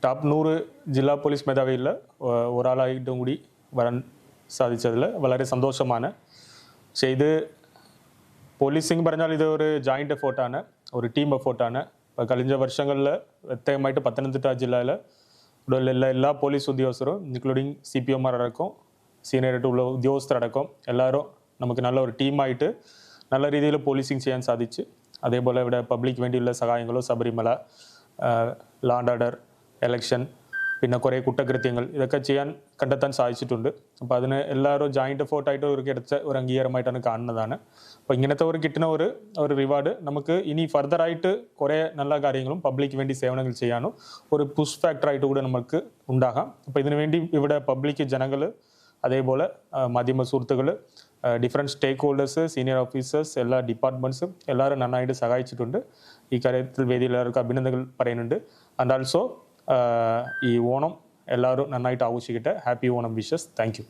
Top 100 ജില്ലാ police മേധാവിയിൽ ഒരാളായിട്ടും കൂടി വരാൻ സാധിച്ചതിൽ വളരെ സന്തോഷമാണ്. പക്ഷേ ഇത് പോലീസിംഗ് പറഞ്ഞാൽ ഇത് ഒരു ജോയിൻ്റ് എഫേർട്ടാണ്, ഒരു ടീം എഫേർട്ടാണ്. കഴിഞ്ഞ വർഷങ്ങളിൽ വ്യക്തമായിട്ട് പത്തനംതിട്ട ജില്ലയിൽ എല്ലാ പോലീസ് ഉദ്യോഗസ്ഥരും ഇൻക്ലൂഡിങ് CPOമാർ അടക്കം സീനിയറായിട്ടുള്ള ഉദ്യോഗസ്ഥരടക്കം എല്ലാവരും നമുക്ക് നല്ല ഒരു ടീമായിട്ട് നല്ല രീതിയിൽ പോലീസിങ് ചെയ്യാൻ സാധിച്ചു. അതേപോലെ ഇവിടെ പബ്ലിക് വേണ്ടിയുള്ള സഹായങ്ങളും ശബരിമല, ലാ ആൻഡ് ഓർഡർ, എലക്ഷൻ, പിന്നെ കുറേ കുറ്റകൃത്യങ്ങൾ ഇതൊക്കെ കണ്ടെത്താൻ സാധിച്ചിട്ടുണ്ട്. അപ്പോൾ അതിന് എല്ലാവരും ജോയിൻ്റ് എഫേർട്ടായിട്ട് ഒരു കിടച്ച ഒരു അംഗീകാരമായിട്ടാണ് കാണുന്നതാണ്. അപ്പോൾ ഇങ്ങനത്തെ ഒരു കിട്ടുന്ന ഒരു റിവാർഡ് നമുക്ക് ഇനി ഫർദറായിട്ട് കുറേ നല്ല കാര്യങ്ങളും പബ്ലിക് വേണ്ടി സേവനങ്ങൾ ചെയ്യാനും ഒരു പുഷ് ഫാക്ടറായിട്ട് കൂടെ നമുക്ക് ഉണ്ടാകാം. അപ്പോൾ ഇതിനു വേണ്ടി ഇവിടെ പബ്ലിക് ജനങ്ങൾ, അതേപോലെ മാധ്യമ സുഹൃത്തുക്കൾ, ഡിഫറെൻറ്റ് സ്റ്റേക്ക് ഹോൾഡേഴ്സ്, സീനിയർ ഓഫീസേഴ്സ്, എല്ലാ ഡിപ്പാർട്ട്മെൻറ്റ്സും എല്ലാവരും നന്നായിട്ട് സഹായിച്ചിട്ടുണ്ട്. ഈ കാര്യത്തിൽ വേദിയിൽ എല്ലാവർക്കും അഭിനന്ദനങ്ങൾ പറയുന്നുണ്ട്. ആൻഡ് ആൾസോ ഈ ഓണം എല്ലാവരും നന്നായിട്ട് ആഘോഷിക്കട്ടെ. Happy Onam wishes. Thank U.